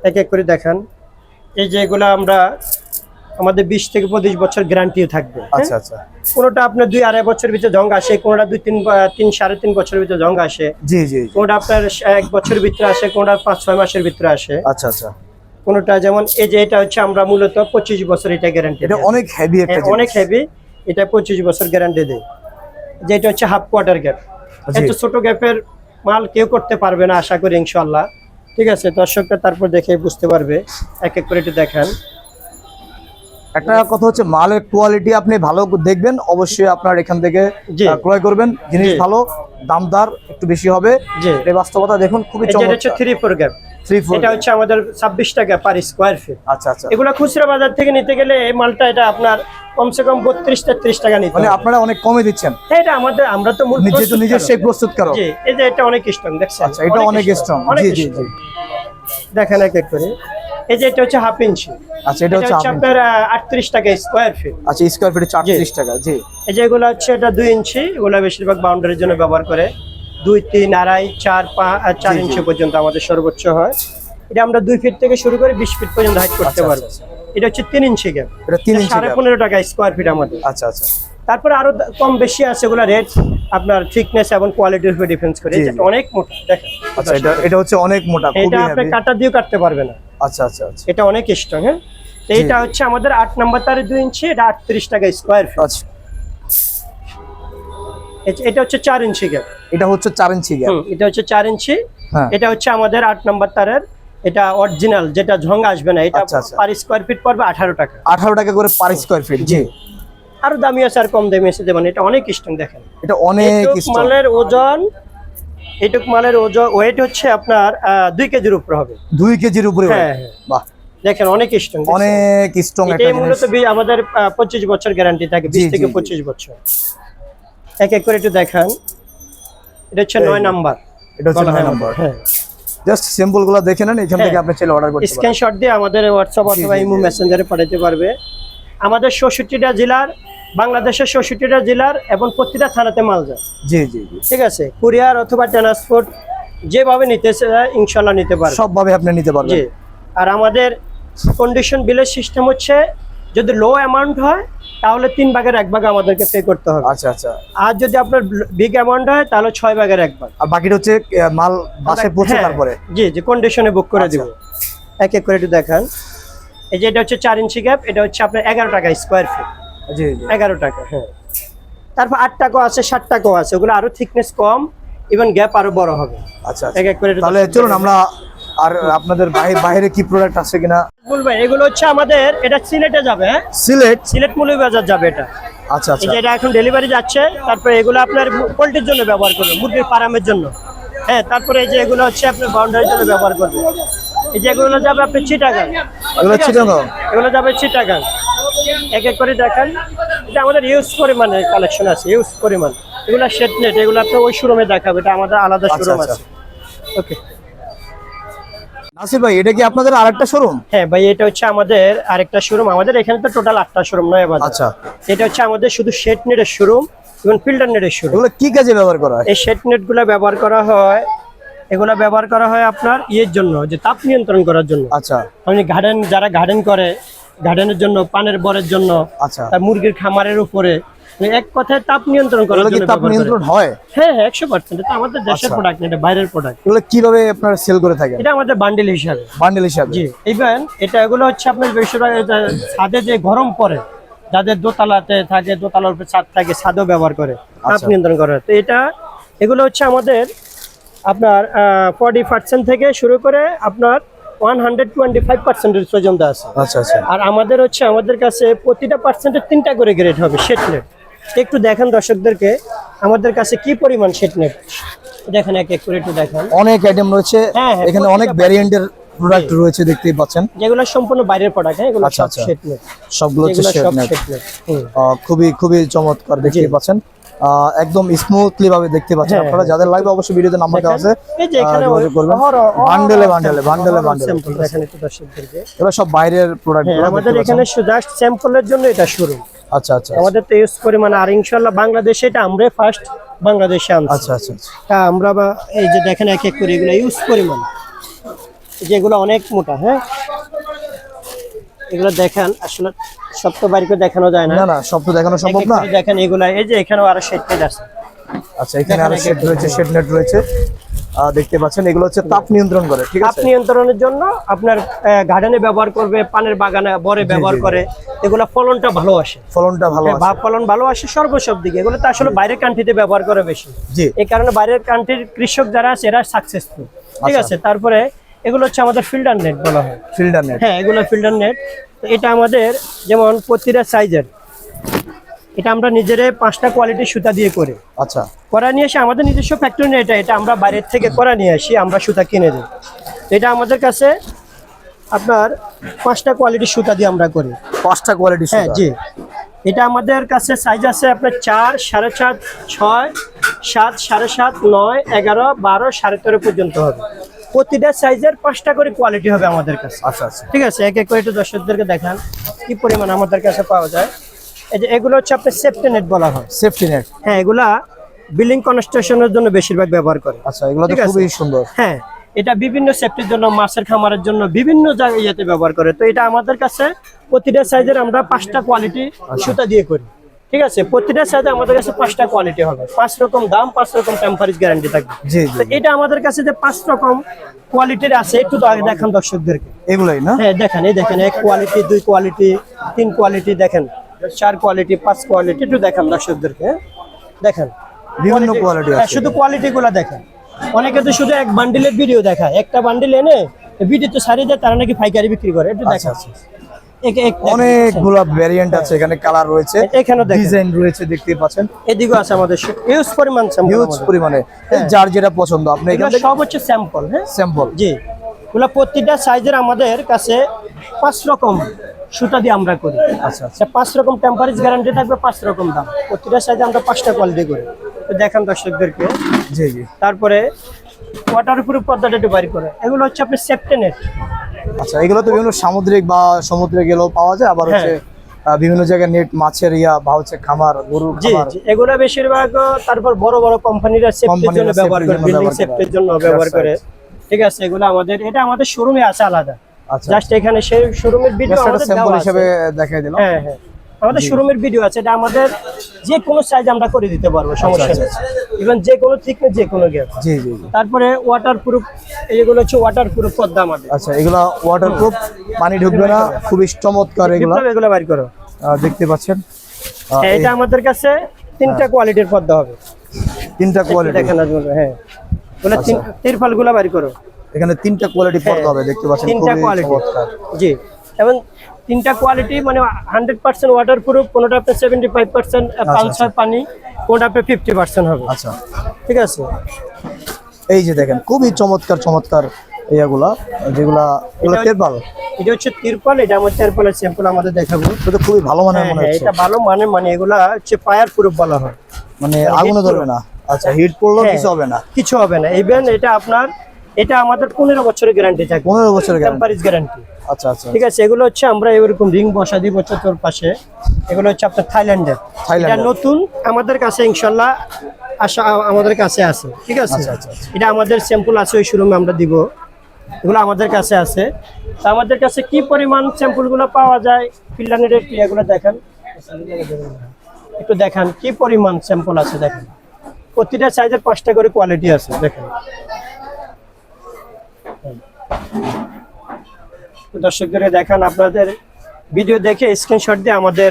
এক এক করে দেখান। এই যে এগুলো আমরা আমাদের 20 থেকে 25 বছর গ্যারান্টিও থাকবে। আচ্ছা আচ্ছা, কোনটা আপনার 2-2.5 বছরের ভিতরে জং আসে, কোনটা 3-3.5 বছরের ভিতরে জং আসে। জি জি, কোনটা আপনার 1 বছরের ভিতরে আসে, কোনটা 5-6 মাসের ভিতরে আসে। আচ্ছা আচ্ছা, কোনটা যেমন এই যে এটা হচ্ছে আমরা মূলত 25 বছর এটা গ্যারান্টি। এটা অনেক হেভি একটা জিনিস, অনেক হেভি। এটা 25 বছর গ্যারান্টি দেয়। যে এটা হচ্ছে হাফ কোয়ার্টার গ্যাপ। এত ছোট গ্যাপের মাল কেউ করতে পারবে না আশা করি ইনশাআল্লাহ। তো ঠিক আছে, দর্শকরা তারপর দেখে বুঝতে পারবে। এক এক করে একটু দেখান। একটা কথা হচ্ছে মালের কোয়ালিটি আপনি ভালো দেখবেন, অবশ্যই আপনার এখান থেকে জি। ক্রয় করবেন। জিনিস জি। ভালো, দামদার একটু বেশি হবে। জি। এই বাস্তবতা দেখুন, খুবই এটা হচ্ছে চমৎকার। 3-4 গ্যাপ। 3-4 এটা হচ্ছে আমাদের 26 টাকা পার স্কয়ার ফিট। আচ্ছা আচ্ছা, এগুলো খুচরা বাজার থেকে নিতে গেলে এই মালটা এটা আপনার কমসে কম 32-33 টাকা নিতে মানে হবে। আপনারা অনেক কমে দিচ্ছেন। হ্যাঁ, এটা আমরা তো মূল যেহেতু নিজের সেই প্রস্তুত করো। জি, এই যে এটা অনেক স্ট্রং দেখছেন। আচ্ছা, এটা অনেক স্ট্রং। অনেক জি জি strong। জি। দেখেন এক এক করে। এই যে এটা হচ্ছে 1/2 ইঞ্চি। আচ্ছা, এটা হচ্ছে আপনার 38 টাকা স্কয়ার ফিট। আচ্ছা, স্কয়ার ফিটে 38 টাকা। জি। এই যে এগুলো হচ্ছে এটা 2 ইঞ্চি, এগুলো বেশিরভাগ বাউন্ডারির জন্য ব্যবহার করে। 2, 3, 2.5, 4, 5, 4 জি, জি। ইঞ্চি পর্যন্ত আমাদের সর্বোচ্চ হয়। এটা আমরা 2 ফিট থেকে শুরু করে 20 ফিট পর্যন্ত হাইট করতে আচ্ছা, পারবো। আচ্ছা, এটা হচ্ছে 3 ইঞ্চি গ্যাপ। এটা 3 ইঞ্চি gap। 15.5 টাকা স্কয়ার ফিট আমাদের। আচ্ছা আচ্ছা, তারপরে আরো কম বেশি আছে, এগুলো রেট আপনার থিকনেস এবং কোয়ালিটির উপর ডিফারেন্স করে। জি, এটা জি। অনেক মোটা দেখেন। আচ্ছা, এটা হচ্ছে অনেক মোটা, এটা খুবই আপনি হেভি। কাটা দিয়েও কাটতে পারবে না। আচ্ছা আচ্ছা আচ্ছা এটা অনেক স্ট্রং। হ্যাঁ, তো জি। এটা হচ্ছে আমাদের 8 নাম্বার তারে 2 ইঞ্চি, এটা 38 টাকা স্কয়ার ফিট। আচ্ছা, এটা হচ্ছে 4 ইঞ্চি গ্যাপ। এটা হচ্ছে 4 ইঞ্চি গ্যাপ। এটা হচ্ছে 4 ইঞ্চি। হ্যাঁ। এটা হচ্ছে আমাদের 8 নাম্বার তারের, এটা অরিজিনাল, যেটা ঝং আসবে না। এটা আচ্ছা, আচ্ছা। পার স্কয়ার ফিট পড়বে 18 টাকা। 18 টাকা করে পার স্কয়ার ফিট। জি। আরো দামি আছে আর কম দামি আছে দেবেন। এটা অনেক স্ট্রং দেখেন। এটা অনেক এটুক স্ট্রং। মালের ওজন, এটুক মালের ওজন ওয়েট হচ্ছে আপনার 2 কেজির উপরে হবে। 2 কেজির উপরে। হ্যাঁ, বাহ, দেখেন অনেক স্ট্রং। অনেক স্ট্রং একটা এটাই জিনিস। মূলত আমাদের 25 বছর গ্যারান্টি থাকে, জি, 20 থেকে জি, জি। 25 বছর। এক এক করে একটু দেখান। এটা হচ্ছে 9 নাম্বার। এটা হচ্ছে 9 নাম্বার। হ্যাঁ, জাস্ট সিম্বল গুলো দেখে নেন, এখান থেকে হ্যাঁ। আপনি চাইলে অর্ডার করতে পারেন। স্ক্রিনশট দিয়ে আমাদের হোয়াটসঅ্যাপ জি, অথবা জি, ইমো জি। মেসেঞ্জারে পাঠাতে পারবে। আমাদের 66টা জেলার, বাংলাদেশের 66টা জেলার এবং প্রতিটা থানাতে মাল যায়। জি জি জি, ঠিক আছে, কুরিয়ার অথবা ট্রান্সপোর্ট যেভাবে নিতে চায় ইনশাল্লাহ নিতে পারবে। সবভাবে আপনি নিতে পারবেন। জি। আর আমাদের কন্ডিশন বিলের সিস্টেম হচ্ছে, যদি লো অ্যামাউন্ট হয় তাহলে 3 ভাগের 1 ভাগ আমাদেরকে পে করতে হবে। আচ্ছা আচ্ছা। আর যদি আপনার বিগ অ্যামাউন্ট হয় তাহলে 6 ভাগের 1 ভাগ। আর বাকিটা হচ্ছে মাল বাসায় পৌঁছে হ্যাঁ, তারপরে। জি জি, কন্ডিশনে বুক করে আচ্ছা। দিব। এক এক করে একটু দেখান। এই যে এটা হচ্ছে 4 ইঞ্চি গ্যাপ, এটা হচ্ছে আপনার 11 টাকা স্কয়ার ফিট। জি জি। 11 টাকা। হ্যাঁ, তারপর 8 টাকাও আছে, 7 টাকাও আছে। ওগুলো আরো থিকনেস কম, ইভেন গ্যাপ আরো বড় হবে। আচ্ছা এক এক করে একটু তাহলে দর্শকদের চলুন আমরা আর আপনাদের বাইরে কি প্রোডাক্ট আছে কিনা। বলবেন। এগুলো হচ্ছে আমাদের, এটা সিলেটে যাবে। হ্যাঁ, সিলেট। সিলেট মৌলভীবাজার যাবে এটা। আচ্ছা এই আচ্ছা যে এটা এখন ডেলিভারি যাচ্ছে। তারপরে এগুলো আপনার পোল্ট্রির জন্য ব্যবহার করবে, মুরগির ফার্মের জন্য। হ্যাঁ, তারপরে এই যে এগুলো হচ্ছে আপনার বাউন্ডারির জন্য ব্যবহার করবে। এই যে এগুলো যাবে আপনার চিটাগাং। এগুলো ঠিক আছে? চিটাগাং? এগুলো যাবে চিটাগাং। এক এক করে দেখান। এটা আমাদের ইউজ পরিমাণের কালেকশন আছে, ইউজ পরিমাণ। এগুলো শেড নেট, এগুলো আপনার ওই শোরুমে দেখাবে, এটা আমাদের আলাদা আচ্ছা, শোরুম আচ্ছা। আছে। ওকে। নাসির ভাই, এটা কি আপনাদের আরেকটা শোরুম? হ্যাঁ ভাই, এটা হচ্ছে আমাদের আরেকটা শোরুম। আমাদের এখানে তো টোটাল 8টা শোরুম নয় বাজার। আচ্ছা। এটা হচ্ছে আমাদের শুধু শেড নেটের শোরুম এবং ফিল্টার নেটের শোরুম। এগুলো কি কাজে ব্যবহার করা হয়? এই শেড নেট গুলা ব্যবহার করা হয়, এগুলা ব্যবহার করা হয় আপনার ইয়ের জন্য, যে তাপ নিয়ন্ত্রণ করার জন্য। আচ্ছা আপনি গার্ডেন, যারা গার্ডেন করে, গার্ডেনের জন্য, পানের বরের জন্য, আচ্ছা। মুরগির খামারের উপরে, এক কথায় তাপ নিয়ন্ত্রণ করার এগুলো কি জন্য তাপ ব্যবহার করে। নিয়ন্ত্রণ হয়? হ্যাঁ হ্যাঁ, 100%। এটা আমাদের দেশের আচ্ছা। প্রোডাক্ট না, এটা বাইরের প্রোডাক্ট। এগুলো কিভাবে আপনারা সেল করে থাকেন? এটা আমাদের বান্ডেল হিসাবে। বান্ডেল হিসাবে? জি, ইভেন এটা এগুলো হচ্ছে আপনার বেশিরভাগ ছাদে যে গরম পড়ে, যাদের দোতলাতে থাকে, দোতলার উপরে ছাদ থাকে, ছাদও ব্যবহার করে তাপ আচ্ছা। নিয়ন্ত্রণ করে। তো এগুলো হচ্ছে আমাদের আপনার 40% থেকে শুরু করে আপনার 125% পর্যন্ত আছে। আচ্ছা আচ্ছা। আর আমাদের হচ্ছে, আমাদের কাছে প্রতিটা পার্সেন্টের 3টা করে গ্রেড হবে শেড নেট। একটু দেখেন দর্শকদেরকে আমাদের কাছে কি পরিমাণ শেড নেট। দেখেন এক এক করে একটু দেখেন। অনেক আইটেম রয়েছে হ্যাঁ, হ্যাঁ, এখানে, অনেক প্রত্যেকটা ভ্যারিয়েন্টের প্রোডাক্ট রয়েছে, দেখতেই পাচ্ছেন। যেগুলো সম্পূর্ণ বাইরের প্রোডাক্ট। হ্যাঁ, এগুলো আচ্ছা, সব আচ্ছা। Shade net. সবগুলো হচ্ছে এগুলো শেড সব নেট। Shade net. খুবই খুবই চমৎকার, দেখতেই জি। পাচ্ছেন। একদম স্মুথলি ভাবে দেখতে পাচ্ছেন হ্যাঁ, আপনারা। যাদের লাগবে অবশ্যই ভিডিওতে নাম্বার দেওয়া আছে, এই যে এখানে যোগাযোগ করবেন। বান্ডেলে বান্ডেলে বান্ডেলে বান্ডেলে। দেখেন একটু দর্শকদেরকে। এগুলো সব বাইরের প্রোডাক্ট। হ্যাঁ, আমাদের এখানে জাস্ট স্যাম্পলের জন্য এটা শুরু। আচ্ছা আচ্ছা আমাদের তো ইউজ পরিমাণ, আর ইনশাআল্লাহ বাংলাদেশে এটা আমরা ফার্স্ট বাংলাদেশে আনছি। আচ্ছা আচ্ছা আচ্ছা। তা আমরা এই যে দেখেন এক এক করে এগুলো ইউজ পরিমাণ, যেগুলো অনেক মোটা। হ্যাঁ, এগুলো দেখেন, আসলে সব তো বাড়ি করে দেখানো যায় না। না না, সব তো দেখানো সম্ভব না। দেখেন এগুলা, এই যে এখানেও আরো শেড নেট আছে। আচ্ছা, এখানে আরো শেড রয়েছে, শেড নেট রয়েছে, দেখতে পাচ্ছেন। এগুলো হচ্ছে তাপ নিয়ন্ত্রণ করে, ঠিক তাপ আছে? নিয়ন্ত্রণের জন্য আপনার গার্ডেনে ব্যবহার করবে, পানের বাগানে বরে ব্যবহার জি। করে। এগুলো ফলনটা ভালো আসে। ফলনটা ভালো আছে। ফলন ভালো আসে সর্বসব দিকে। এগুলো তো আসলে বাইরের কান্ট্রিতে ব্যবহার করে বেশি। জি। এই কারণে বাইরের কান্ট্রির কৃষক যারা আছে এরা সাকসেসফুল। ঠিক আচ্ছা। আছে, তারপরে এগুলো হচ্ছে আমাদের ফিল্টার নেট বলা হয়। Filter net. হ্যাঁ, এগুলো ফিল্টার নেট। তো এটা আমাদের যেমন প্রতিটা সাইজের, এটা আমরা নিজেরা 5টা কোয়ালিটির সুতা দিয়ে করি। আচ্ছা, করা নিয়ে এসে আমাদের নিজস্ব ফ্যাক্টরি নেই, এটা আমরা বাইরের থেকে করা নিয়ে আসি, আমরা সুতা কিনে দিই। এটা আমাদের কাছে আপনার 5টা কোয়ালিটির সুতা দিয়ে আমরা করি। 5টা কোয়ালিটি। হ্যাঁ জি, এটা আমাদের কাছে সাইজ আছে আপনার 4, 4.5, 6, 7, 7.5, 9, 11, 12, 13.5 পর্যন্ত হবে। প্রতিটা সাইজের 5টা করে কোয়ালিটি হবে আমাদের কাছে। আচ্ছা আচ্ছা, ঠিক আছে, এক এক করে একটু দর্শকদেরকে দেখান কি পরিমাণ আমাদের কাছে পাওয়া যায়। এই যে এগুলো হচ্ছে আপনার সেফটি নেট বলা হয়। Safety net. হ্যাঁ, এগুলা বিল্ডিং কনস্ট্রাকশনের জন্য বেশিরভাগ ব্যবহার করে। আচ্ছা, এগুলো তো ঠিক আছে। খুবই সুন্দর। হ্যাঁ, এটা বিভিন্ন সেফটির জন্য, মাছের খামারের জন্য বিভিন্ন জায়গায় ইয়েতে ব্যবহার করে। তো এটা আমাদের কাছে প্রতিটা সাইজের আমরা 5টা কোয়ালিটি সুতা দিয়ে করি। ঠিক আছে, প্রতিটা সাইজে আমাদের কাছে 5টা কোয়ালিটি হবে, 5 রকম দাম, 5 রকম টেম্পারেচার গ্যারান্টি থাকবে। জি তো জি, এটা আমাদের কাছে যে 5 রকম কোয়ালিটির আছে, একটু তো আগে দেখান দর্শকদেরকে। এগুলাই না? হ্যাঁ দেখেন, এই দেখেন 1 কোয়ালিটি, 2 কোয়ালিটি, 3 কোয়ালিটি, দেখেন 4 কোয়ালিটি, 5 কোয়ালিটি, একটু দেখান দর্শকদেরকে। দেখেন বিভিন্ন কোয়ালিটি হ্যাঁ, আছে। শুধু কোয়ালিটি গুলা দেখেন। অনেকে তো শুধু এক বান্ডিলের ভিডিও দেখায়, একটা বান্ডিল এনে ভিডিও তো সারিয়ে দেয়, তারা নাকি পাইকারি বিক্রি করে। একটু দেখেন, আচ্ছা, অনেকগুলা ভ্যারিয়েন্ট আছে এখানে, কালার রয়েছে, এখানেও দেখেন, ডিজাইন রয়েছে, দেখতে পাচ্ছেন। এদিকেও আছে আমাদের হিউজ পরিমাণ স্যাম্পল, হিউজ পরিমাণে। যার যেটা পছন্দ আপনি এগুলো এখান থেকে সব হচ্ছে স্যাম্পল। হ্যাঁ স্যাম্পল। জি, এগুলো প্রতিটা সাইজের আমাদের কাছে 5 রকম সুতা দিয়ে আমরা করি। আচ্ছা আচ্ছা, 5 রকম টেম্পারেচার গ্যারান্টি থাকবে, 5 রকম দাম। প্রতিটা সাইজে আমরা 5টা কোয়ালিটি করি। তো দেখান দর্শকদেরকে। জি জি। তারপরে ওয়াটারপ্রুফ পর্দাটা একটু বাড়ি করে, এগুলো হচ্ছে আপনার সেফটি নেট। আচ্ছা, এগুলো তো বিভিন্ন সামুদ্রিক বা সমুদ্রে গেলেও পাওয়া যায়, আবার হচ্ছে বিভিন্ন জায়গায় নেট, মাছের বা হচ্ছে খামার, গরুর জি খামার। জি, এগুলো বেশিরভাগ তারপর বড় বড় কোম্পানিরা সেফটির জন্য ব্যবহার করে, বিল্ডিং সেফটির জন্য ব্যবহার করে। ঠিক আছে, এগুলো আমাদের, এটা আমাদের শোরুমে আছে আলাদা। আচ্ছা, জাস্ট এখানে সেই শোরুমের ভিডিও আমাদের স্যাম্পল দেওয়া হিসেবে আছে। দেখাই দিলাম। হ্যাঁ হ্যাঁ, আমাদের শোরুমের ভিডিও আছে, এটা আমাদের যে কোনো সাইজ আমরা করে দিতে পারবো, সমস্যা নেই। ইভেন যে কোনো থিকনেস, যে কোনো গ্যাপ। জি জি জি। তারপরে ওয়াটারপ্রুফ, এইগুলো হচ্ছে ওয়াটারপ্রুফ পর্দা আমাদের। আচ্ছা, এগুলা ওয়াটারপ্রুফ, পানি ঢুকবে না, খুবই চমৎকার এগুলা। এগুলো বাইর করো। দেখতে পাচ্ছেন, হ্যাঁ, এটা আমাদের কাছে 3টা কোয়ালিটির পর্দা হবে। 3টা কোয়ালিটি। দেখেন আজমল, হ্যাঁ, ওগুলো তিরপাল গুলা বাইর করো। এখানে 3টা কোয়ালিটি পর্দা হবে, দেখতে পাচ্ছেন, 3টা খুবই কোয়ালিটি। চমৎকার। জি, এবং 3টা কোয়ালিটি মানে 100% ওয়াটারপ্রুফ, কোনটা আপনার 75% পালসার পানি, কোনটা আপনার 50% হবে। আচ্ছা, ঠিক আছে, এই যে দেখেন, খুবই চমৎকার চমৎকার ইয়াগুলা, যেগুলা এগুলা তেরপাল। এটা হচ্ছে তিরপাল, এটা আমার তিরপালের স্যাম্পল আমাদের দেখাবো। এটা তো খুবই ভালো মানের মনে হ্যাঁ, হচ্ছে, এটা ভালো মানের, মানে এগুলা হচ্ছে ফায়ার প্রুফ বলা হয়, মানে আগুনে ধরবে না। আচ্ছা, হিট পড়লেও কিছু হবে না। কিছু হবে না। ইভেন এটা আপনার, এটা আমাদের 15 বছরের গ্যারান্টি থাকে, 15 বছরের গ্যারান্টি। Temperature guarantee. আচ্ছা আচ্ছা, ঠিক আছে, এগুলো হচ্ছে আমরা এরকম রিং বসা দিব চতুর পাশে। এগুলো হচ্ছে আপনার থাইল্যান্ডের, এটা নতুন আমাদের কাছে ইনশাল্লাহ আশা আমাদের কাছে আছে। ঠিক আছে, আচ্ছা, আচ্ছা, এটা আমাদের স্যাম্পল আছে, ওই শোরুমে আমরা দিব, এগুলো আমাদের কাছে আছে। তো আমাদের কাছে কি পরিমাণ স্যাম্পলগুলো পাওয়া যায়, ফিল্ডানের এগুলো দেখেন, একটু দেখান কি পরিমাণ স্যাম্পল আছে। দেখেন প্রতিটা সাইজের 5টা করে কোয়ালিটি আছে। দেখেন দর্শকদের দেখান, আপনাদের ভিডিও দেখে স্ক্রিনশট দিয়ে আমাদের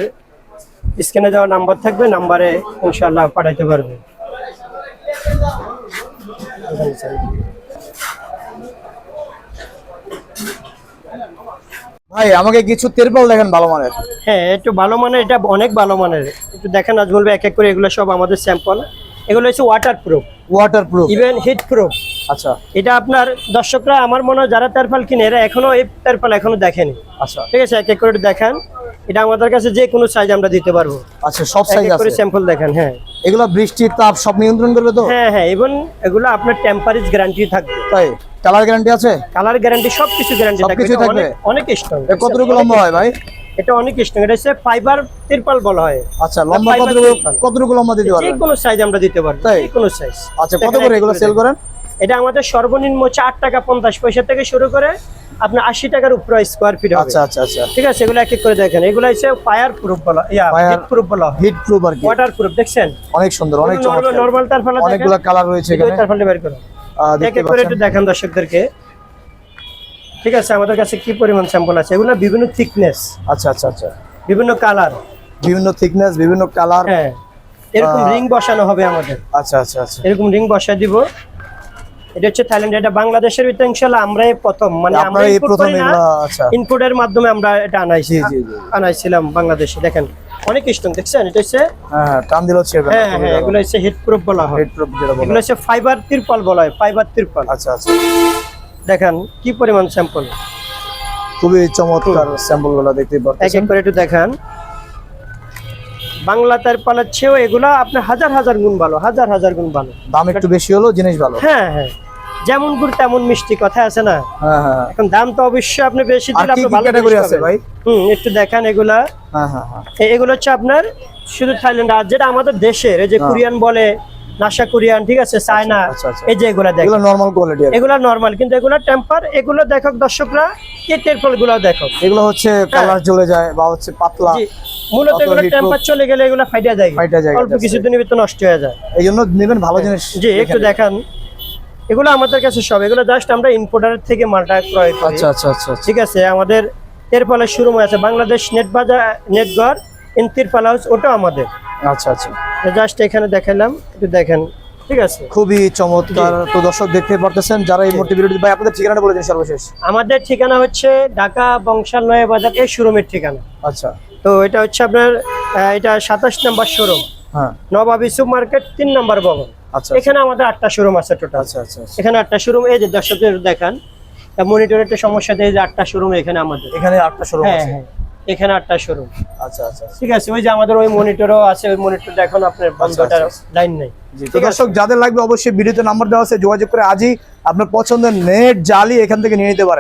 স্ক্রিনে দেওয়া নাম্বার থাকবে, নাম্বারে ইনশাআল্লাহ পাঠাইতে পারবে। ভাই, আমাকে কিছু তেরপাল দেখেন ভালো মানের। হ্যাঁ, একটু ভালো মানের, এটা অনেক ভালো মানের। একটু দেখেন আজ বলবে এক এক করে, এগুলো সব আমাদের স্যাম্পল। এগুলো হচ্ছে waterproof, waterproof, even heat proof. আচ্ছা এটা আপনার দর্শকরা, আমার মনে হয় যারা তেরপাল কিনে, এরা এখনো এই তেরপাল এখনো দেখেনি। আচ্ছা ঠিক আছে, এক এক করে একটু দেখান। এটা আমাদের কাছে যে কোনো সাইজ আমরা দিতে পারবো। আচ্ছা, সব এক সাইজ এক করে আছে। স্যাম্পল দেখেন। হ্যাঁ, এগুলা বৃষ্টি, তাপ সব নিয়ন্ত্রণ করবে তো? হ্যাঁ হ্যাঁ, এবং এগুলো আপনার টেম্পারেচার গ্যারান্টি থাকবে, তাই কালার গ্যারান্টি আছে, কালার গ্যারান্টি, সবকিছু গ্যারান্টি থাকবে। সবকিছু এটা থাকবে? অনেক স্ট্রং। কতটুকু লম্বা হয় ভাই? এটা অনেক স্ট্রং, এটা হচ্ছে ফাইবার তিরপাল বলা হয়। আচ্ছা, লম্বা fiber কতটুকু, তিরপাল। কতটুকু লম্বা দিতে যে পারবেন? কোনো সাইজ আমরা দিতে পারবো, তাই? যে কোনো সাইজ। আচ্ছা, কত করে এগুলো সেল করেন? এটা আমাদের সর্বনিম্ন 8 টাকা 50 পয়সা থেকে শুরু করে আপনার 80 টাকার উপরে স্কয়ার ফিট হবে। আচ্ছা আচ্ছা আচ্ছা, ঠিক আছে, এগুলো এক এক করে দেখেন। এগুলো হচ্ছে ফায়ার প্রুফ বলা, হিট প্রুফ বলা, হিট প্রুফ আর কি, ওয়াটার প্রুফ। দেখছেন অনেক সুন্দর, অনেক চমৎকার। নরমাল তারফলে অনেকগুলো কালার রয়েছে এখানে, তারফলে বের করো, এক দেখতে এক করে একটু পাচ্ছেন। দেখান দর্শকদেরকে। ঠিক আছে, আমাদের কাছে কি পরিমাণ স্যাম্পল আছে, এগুলো বিভিন্ন থিকনেস, আচ্ছা আচ্ছা আচ্ছা, বিভিন্ন কালার, বিভিন্ন থিকনেস, বিভিন্ন কালার। হ্যাঁ, এরকম রিং বসানো হবে আমাদের। আচ্ছা আচ্ছা আচ্ছা, এরকম রিং বসা দিব। এটা হচ্ছে থাইল্যান্ড, এটা বাংলাদেশের ভিতরে ইনশাআল্লাহ আমরাই প্রথম, মানে আমরা আপনারা এই ইম্পোর্ট প্রথম করি না, এগুলা, আচ্ছা ইনপুটের মাধ্যমে আমরা এটা আনাইছি, জি, জি, জি। আনাইছিলাম বাংলাদেশে। দেখেন অনেক স্ট্রং, দেখছেন এটা হচ্ছে, হ্যাঁ টান দিল হচ্ছে হ্যাঁ হ্যাঁ, এগুলো হচ্ছে হিট প্রুফ বলা হয়, হেড প্রুফ যেটা বলা এগুলো হচ্ছে ফাইবার তিরপল বলা হয়, ফাইবার তিরপল। আচ্ছা আচ্ছা, দেখেন কি পরিমাণ স্যাম্পল, খুবই চমৎকার স্যাম্পল গুলো দেখতে এক পাচ্ছেন। এক করে একটু দেখান। বাংলা তিরপলের চেয়েও এগুলা আপনার হাজার হাজার গুণ ভালো, হাজার হাজার গুণ ভালো। দাম একটু বেশি হলো, জিনিস ভালো। হ্যাঁ হ্যাঁ, যেমন গুড় তেমন মিষ্টি, কথা আছে না? হ্যাঁ হ্যাঁ। এখন দাম তো অবশ্যই আপনি বেশি আর দিলে কি আপনি কি ভালো ক্যাটাগরি জিনিস আছে পাবেন। ভাই? একটু দেখেন এগুলা, হ্যাঁ হ্যাঁ হ্যাঁ। এগুলো হচ্ছে আপনার শুধু থাইল্যান্ড, আর যেটা আমাদের দেশের এই যে হ্যাঁ। কোরিয়ান বলে, নাসা কোরিয়ান, ঠিক আছে, চায়না, আচ্ছা, আচ্ছা। এই যে এগুলা দেখেন, এগুলো নরমাল কোয়ালিটি। এগুলা নরমাল, কিন্তু এগুলা টেম্পার। এগুলো দেখো দর্শকরা, এই টেম্পার গুলো দেখো, এগুলো হচ্ছে কালার চলে যায় বা হচ্ছে পাতলা, জি, মূলত অত এগুলো heat টেম্পার চলে গেলে এগুলো ফাইটা যায়, ফাইটা যায়, অল্প that's কিছুদিনের ভিতর নষ্ট হয়ে যায়। এই জন্য নেবেন ভালো জিনিস। জি, একটু দেখান, এগুলো আমাদের কাছে সব, এগুলো জাস্ট আমরা ইম্পোর্টারের থেকে মালটা ক্রয় করি। আচ্ছা আচ্ছা আচ্ছা আচ্ছা। ঠিক আছে, আমাদের তিরপালের শোরুম আছে বাংলাদেশ নেট বাজার, নেটঘর ইন তিরপাল হাউস, ওটা আমাদের। আচ্ছা আচ্ছা, জাস্ট এখানে দেখালাম, একটু দেখেন, ঠিক আছে। খুবই চমৎকার। তো দর্শক দেখতে পারতেছেন যারা এই মুহূর্তে ভিডিওটি, ভাই আপনাদের ঠিকানাটা বলে দিন সর্বশেষ। আমাদের ঠিকানা হচ্ছে ঢাকা বংশাল নয়া বাজার, এই শোরুমের ঠিকানা। আচ্ছা, তো এটা হচ্ছে আপনার এটা 27 নম্বর শোরুম, হ্যাঁ নবাবী সুপ মার্কেট 3 নম্বর ভবন। আচ্ছা এখানে আমাদের 8টা শোরুম আছে টোটাল। আচ্ছা আচ্ছা আচ্ছা। এখানে 8টা শোরুম, এই যে দর্শকদের দেখান মনিটরের একটা সমস্যা দেয়, যে 8টা শোরুম এখানে আমাদের। এখানে 8টা শোরুম হ্যাঁ আছে। হ্যাঁ, এখানে 8টা শোরুম। আচ্ছা আচ্ছা আচ্ছা। ঠিক আছে, ওই যে আমাদের ওই মনিটরও আছে, ওই মনিটরটা এখন আপনার বন্ধটা আচ্ছা। লাইন নেই। জি, তো দর্শক যাদের লাগবে অবশ্যই ভিডিওতে নাম্বার দেওয়া আছে, যোগাযোগ করে আজই আপনার পছন্দের নেট জালি এখান থেকে নিয়ে নিতে পারেন।